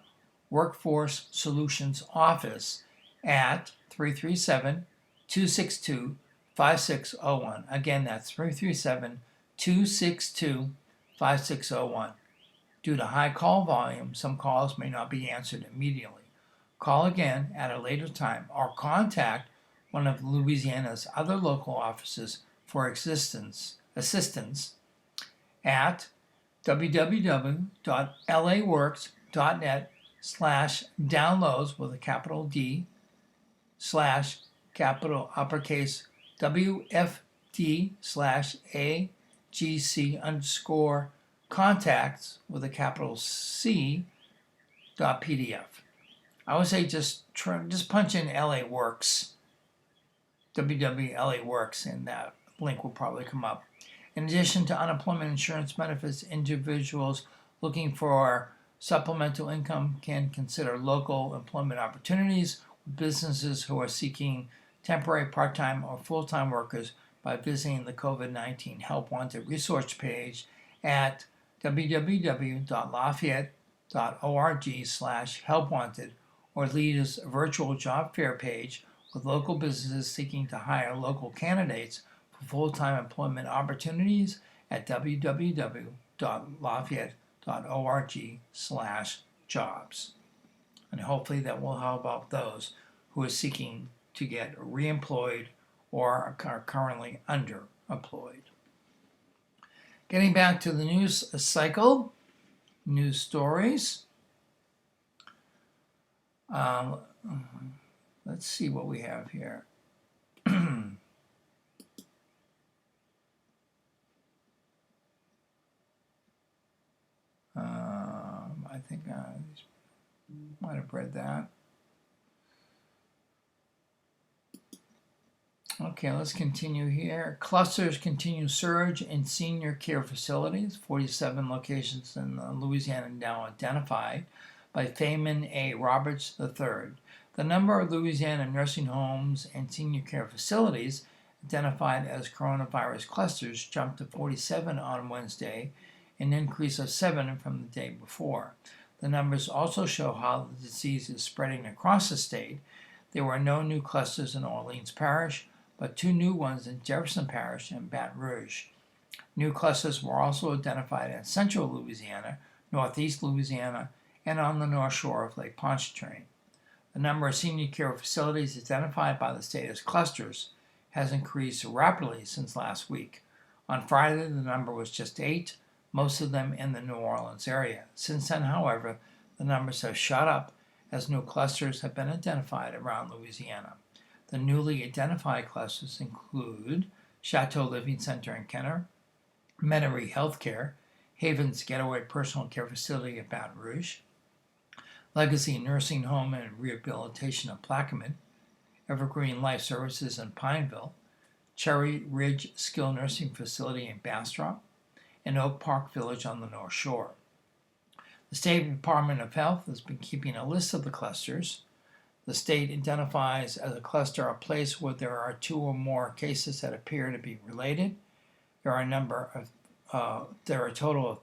Workforce Solutions Office at 337-262-5601. Again, that's 337-262-5601. Due to high call volume, some calls may not be answered immediately. Call again at a later time or contact one of Louisiana's other local offices for assistance at www.laworks.net/downloads with a capital D / uppercase WFD/AGC_contacts with a capital C .pdf. I would say just punch in LA Works, www.LA Works, and that link will probably come up. In addition to unemployment insurance benefits, individuals looking for supplemental income can consider local employment opportunities with businesses who are seeking temporary part-time or full-time workers by visiting the COVID-19 Help Wanted resource page at www.lafayette.org/helpwanted or LIDA's virtual job fair page with local businesses seeking to hire local candidates for full-time employment opportunities at www.lafayette.org/jobs. And hopefully that will help out those who are seeking to get reemployed or are currently underemployed. Getting back to the news cycle, news stories. Let's see what we have here. I think I might have read that. Okay, let's continue here. Clusters continue surge in senior care facilities. 47 locations in Louisiana now identified by Feynman A. Roberts III. The number of Louisiana nursing homes and senior care facilities identified as coronavirus clusters jumped to 47 on Wednesday, an increase of 7 from the day before. The numbers also show how the disease is spreading across the state. There were no new clusters in Orleans Parish, but 2 new ones in Jefferson Parish and Baton Rouge. New clusters were also identified in central Louisiana, northeast Louisiana, and on the north shore of Lake Pontchartrain. The number of senior care facilities identified by the state as clusters has increased rapidly since last week. On Friday, the number was just 8, most of them in the New Orleans area. Since then, however, the numbers have shot up as new clusters have been identified around Louisiana. The newly identified clusters include Chateau Living Center in Kenner, Metairie Healthcare, Havens Getaway Personal Care Facility at Baton Rouge, Legacy Nursing Home and Rehabilitation of Plaquemine, Evergreen Life Services in Pineville, Cherry Ridge Skilled Nursing Facility in Bastrop, and Oak Park Village on the North Shore. The State Department of Health has been keeping a list of the clusters. The state identifies as a cluster a place where there are 2 or more cases that appear to be related. There are a number of there are a total of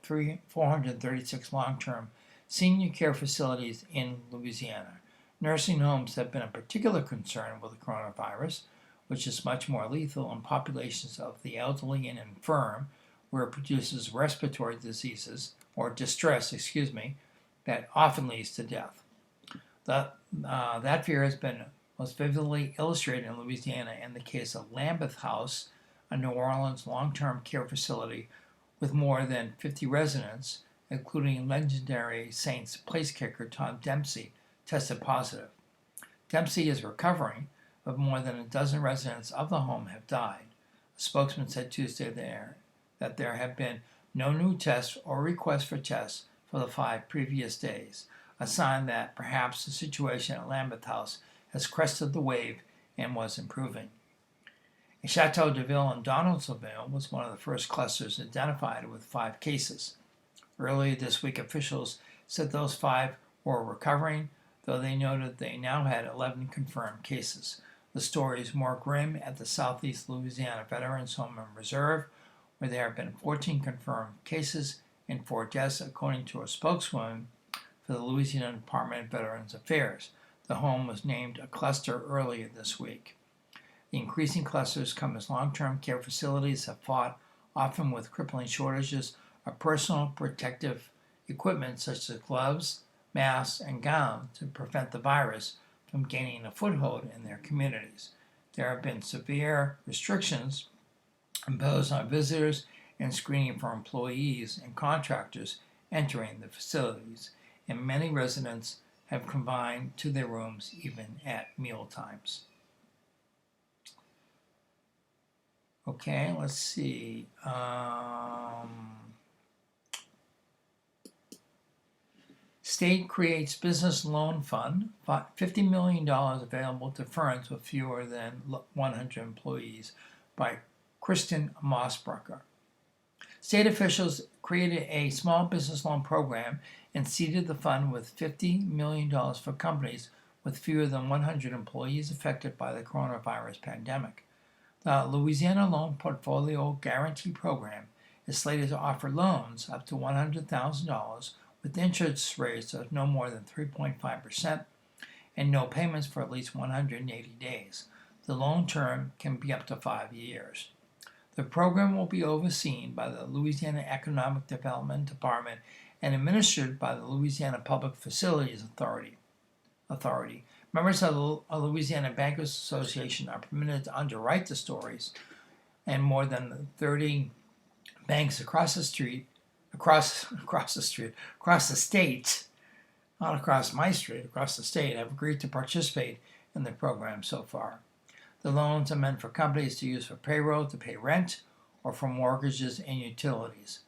436 long-term senior care facilities in Louisiana. Nursing homes have been a particular concern with the coronavirus, which is much more lethal in populations of the elderly and infirm, where it produces respiratory diseases, or distress, that often leads to death. That fear has been most vividly illustrated in Louisiana in the case of Lambeth House, a New Orleans long-term care facility with more than 50 residents, including legendary Saints place kicker Tom Dempsey, tested positive. Dempsey is recovering, but more than a dozen residents of the home have died. A spokesman said Tuesday that there have been no new tests or requests for tests for the 5 previous days, a sign that perhaps the situation at Lambeth House has crested the wave and was improving. Chateau de Ville in Donaldsonville was one of the first clusters identified with 5 cases. Earlier this week, officials said those 5 were recovering, though they noted they now had 11 confirmed cases. The story is more grim at the Southeast Louisiana Veterans Home and Reserve, where there have been 14 confirmed cases and 4 deaths, according to a spokeswoman for the Louisiana Department of Veterans Affairs. The home was named a cluster earlier this week. The increasing clusters come as long-term care facilities have fought, often with crippling shortages of personal protective equipment such as gloves, masks, and gowns to prevent the virus from gaining a foothold in their communities. There have been severe restrictions imposed on visitors and screening for employees and contractors entering the facilities, and many residents have confined to their rooms even at meal times. Okay, let's see. State creates business loan fund, $50 million available to firms with fewer than 100 employees, by Kristen Mossbrucker. State officials created a small business loan program and seeded the fund with $50 million for companies with fewer than 100 employees affected by the coronavirus pandemic. The Louisiana Loan Portfolio Guarantee Program is slated to offer loans up to $100,000 with interest rates of no more than 3.5% and no payments for at least 180 days. The loan term can be up to 5 years. The program will be overseen by the Louisiana Economic Development Department and administered by the Louisiana Public Facilities Authority. Members of the Louisiana Bankers Association are permitted to underwrite the stories, and more than 30 banks across the state, not across my street, across the state, have agreed to participate in the program so far. The loans are meant for companies to use for payroll, to pay rent, or for mortgages and utilities.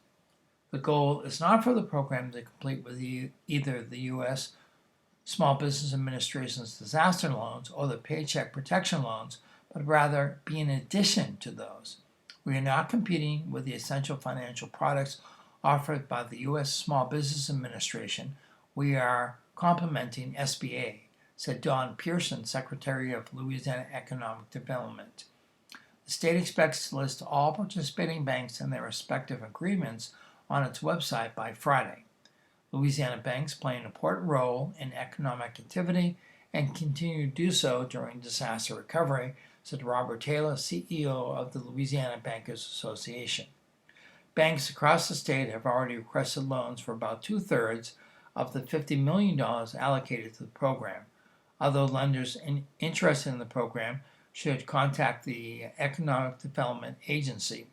The goal is not for the program to complete with either the U.S. Small Business Administration's disaster loans or the Paycheck Protection loans, but rather be in addition to those. We are not competing with the essential financial products offered by the U.S. Small Business Administration. We are complementing SBA, said Don Pearson, Secretary of Louisiana Economic Development. The state expects to list all participating banks and their respective agreements on its website by Friday. Louisiana banks play an important role in economic activity and continue to do so during disaster recovery, said Robert Taylor, CEO of the Louisiana Bankers Association. Banks across the state have already requested loans for about 2/3 of the $50 million allocated to the program. Other lenders interested in the program should contact the Economic Development Agency.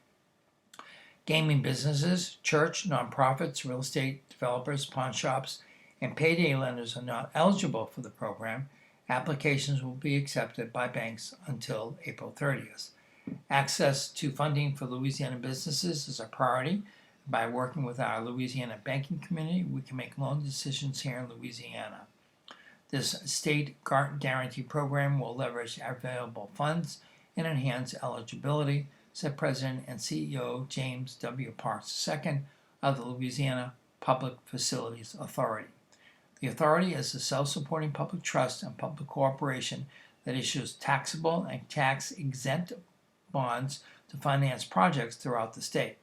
Gaming businesses, church, nonprofits, real estate developers, pawn shops, and payday lenders are not eligible for the program. Applications will be accepted by banks until April 30th. Access to funding for Louisiana businesses is a priority. By working with our Louisiana banking community, we can make loan decisions here in Louisiana. This state guarantee program will leverage available funds and enhance eligibility, said President and CEO James W. Parks II of the Louisiana Public Facilities Authority. The authority is a self-supporting public trust and public corporation that issues taxable and tax-exempt bonds to finance projects throughout the state.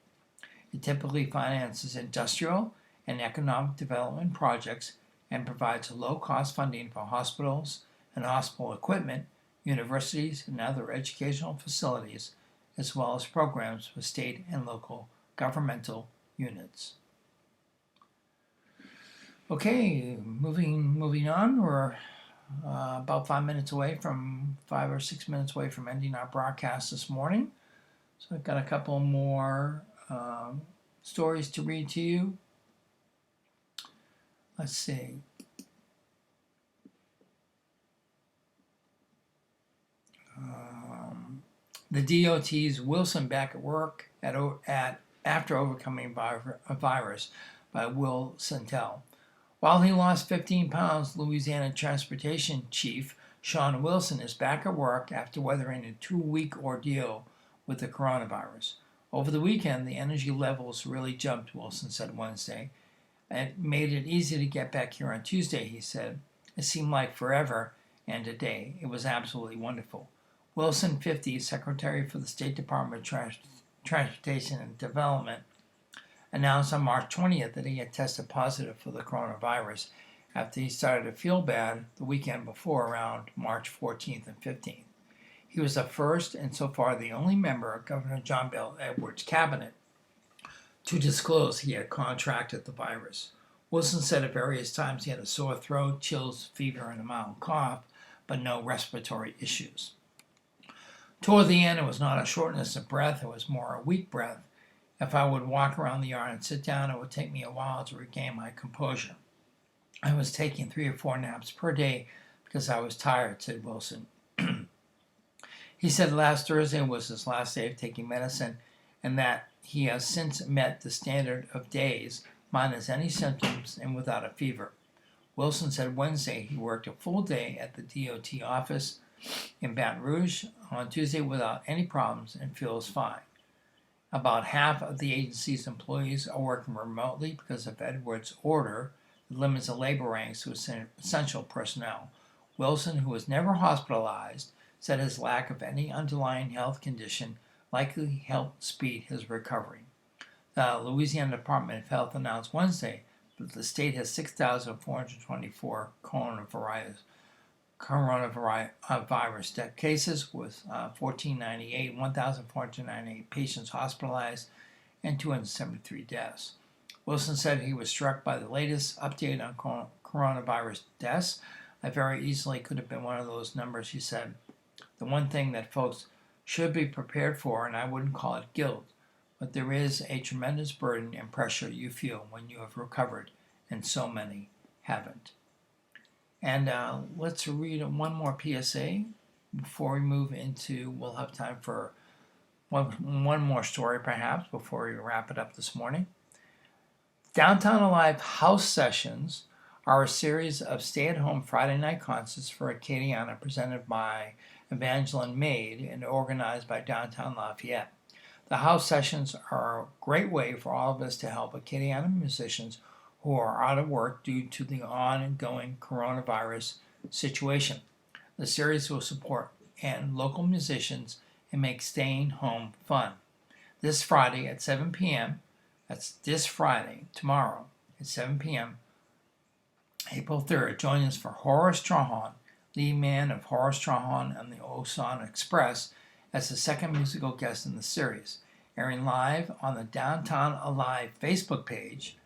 It typically finances industrial and economic development projects and provides low-cost funding for hospitals and hospital equipment, universities, and other educational facilities, as well as programs for state and local governmental units. Okay, moving on. We're about 5 or 6 minutes away from ending our broadcast this morning. So I've got a couple more stories to read to you. Let's see. The DOT's Wilson back at work after overcoming a virus by Will Santel. While he lost 15 pounds, Louisiana Transportation Chief Sean Wilson is back at work after weathering a 2-week ordeal with the coronavirus. Over the weekend, the energy levels really jumped, Wilson said Wednesday. It made it easy to get back here on Tuesday, he said. It seemed like forever and a day. It was absolutely wonderful. Wilson, 50, Secretary for the State Department of Transportation and Development, announced on March 20th that he had tested positive for the coronavirus after he started to feel bad the weekend before, around March 14th and 15th. He was the first and so far the only member of Governor John Bel Edwards' cabinet to disclose he had contracted the virus. Wilson said at various times he had a sore throat, chills, fever, and a mild cough, but no respiratory issues. Toward the end, it was not a shortness of breath, it was more a weak breath. If I would walk around the yard and sit down, it would take me a while to regain my composure. I was taking 3 or 4 naps per day because I was tired, said Wilson. He said last Thursday was his last day of taking medicine and that he has since met the standard of days, minus any symptoms and without a fever. Wilson said Wednesday he worked a full day at the DOT office in Baton Rouge on Tuesday without any problems and feels fine. About half of the agency's employees are working remotely because of Edwards' order that limits the labor ranks to essential personnel. Wilson, who was never hospitalized, said his lack of any underlying health condition likely helped speed his recovery. The Louisiana Department of Health announced Wednesday that the state has 6,424 coronavirus cases, with 1,498 patients hospitalized and 273 deaths. Wilson said he was struck by the latest update on coronavirus deaths. I very easily could have been one of those numbers, he said. The one thing that folks should be prepared for, and I wouldn't call it guilt, but there is a tremendous burden and pressure you feel when you have recovered, and so many haven't. And let's read one more PSA before we move into, we'll have time for one more story perhaps before we wrap it up this morning. Downtown Alive House Sessions are a series of stay-at-home Friday night concerts for Acadiana presented by Evangeline Maid and organized by Downtown Lafayette. The house sessions are a great way for all of us to help Acadiana musicians who are out of work due to the ongoing coronavirus situation. The series will support local musicians and make staying home fun. This Friday at 7 p.m., that's this Friday, tomorrow at 7 p.m., April 3rd, join us for Horace Trahan, lead man of Horace Trahan and the Osan Express, as the second musical guest in the series, airing live on the Downtown Alive Facebook page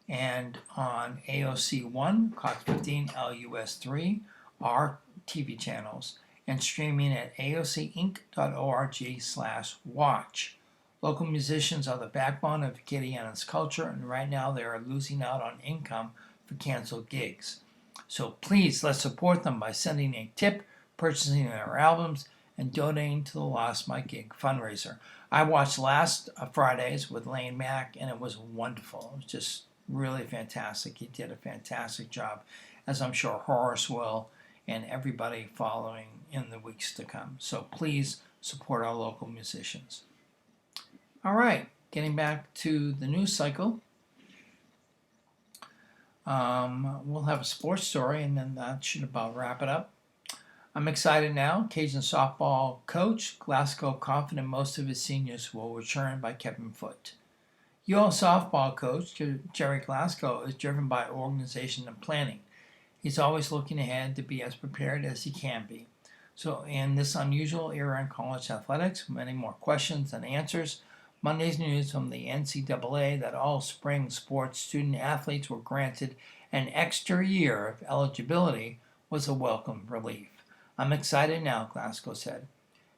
and on AOC 1, Cox 15, LUS 3, our TV channels, and streaming at aocinc.org/watch. Local musicians are the backbone of Acadiana's culture, and right now they are losing out on income for canceled gigs. So please, let's support them by sending a tip, purchasing their albums, and donating to the Lost My Gig fundraiser. I watched last Fridays with Lane Mack, and it was wonderful. It was just really fantastic. He did a fantastic job, as I'm sure Horace will, and everybody following in the weeks to come. So please support our local musicians. All right, getting back to the news cycle. We'll have a sports story, and then that should about wrap it up. I'm excited now. Cajun softball coach Glasgow confident most of his seniors will return by Kevin Foote. UL softball coach Jerry Glasgow is driven by organization and planning. He's always looking ahead to be as prepared as he can be. So in this unusual era in college athletics, many more questions than answers, Monday's news from the NCAA that all spring sports student athletes were granted an extra year of eligibility was a welcome relief. I'm excited now, Glasgow said.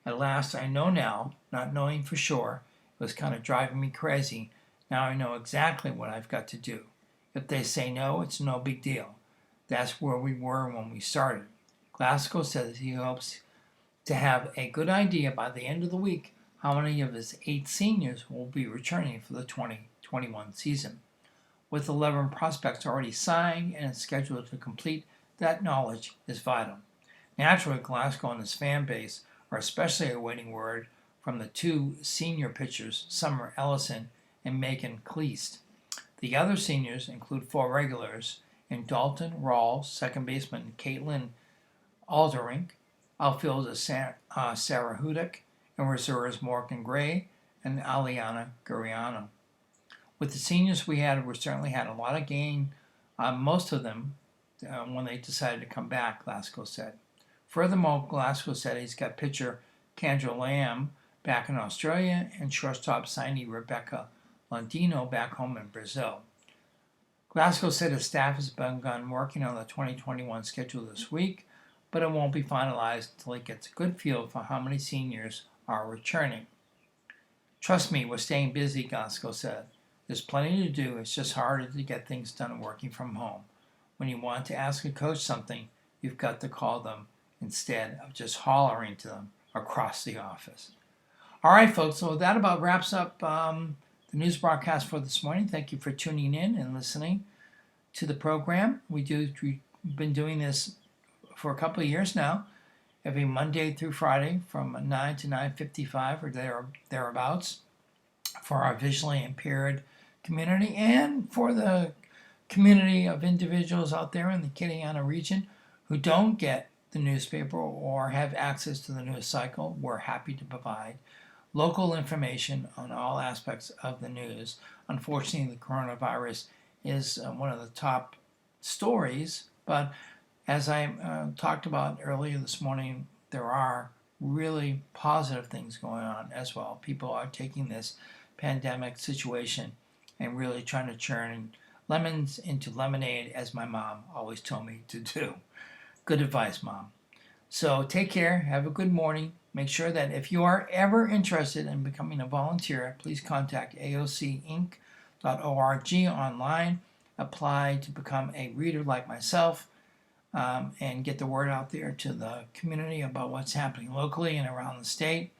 At last I know now, not knowing for sure, it was kind of driving me crazy. Now I know exactly what I've got to do. If they say no, it's no big deal. That's where we were when we started. Glasgow says he hopes to have a good idea by the end of the week how many of his 8 seniors will be returning for the 2021 season. With 11 prospects already signed and scheduled to complete, that knowledge is vital. Naturally, Glasgow and his fan base are especially awaiting word from the 2 senior pitchers, Summer Ellison and Megan Cleast. The other seniors include 4 regulars in Dalton Rawls, second baseman Caitlin Alderink, outfielder Sarah Hudak, and reserves Morgan Gray and Aliana Guriano. With the seniors we certainly had a lot of gain, most of them, when they decided to come back, Glasgow said. Furthermore, Glasgow said he's got pitcher Kendra Lamb back in Australia and shortstop signee Rebecca Londino back home in Brazil. Glasgow said his staff has begun working on the 2021 schedule this week, but it won't be finalized until he gets a good feel for how many seniors are returning. Trust me, we're staying busy, Glasgow said. There's plenty to do, it's just harder to get things done working from home. When you want to ask a coach something, you've got to call them instead of just hollering to them across the office. All right, folks, so that about wraps up the news broadcast for this morning. Thank you for tuning in and listening to the program. We've been doing this for a couple of years now, every Monday through Friday from 9 to 9:55 or thereabouts for our visually impaired community and for the community of individuals out there in the Kittiana region who don't get the newspaper or have access to the news cycle. We're happy to provide local information on all aspects of the news. Unfortunately, the coronavirus is one of the top stories, but as I talked about earlier this morning, there are really positive things going on as well. People are taking this pandemic situation and really trying to turn lemons into lemonade, as my mom always told me to do. Good advice, Mom. So take care. Have a good morning. Make sure that if you are ever interested in becoming a volunteer, please contact aocinc.org online. Apply to become a reader like myself and get the word out there to the community about what's happening locally and around the state.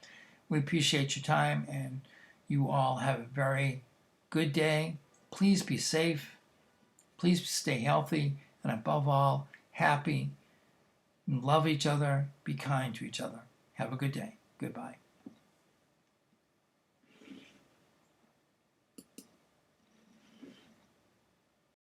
We appreciate your time, and you all have a very good day. Please be safe. Please stay healthy, and above all, happy. Love each other. Be kind to each other. Have a good day. Goodbye.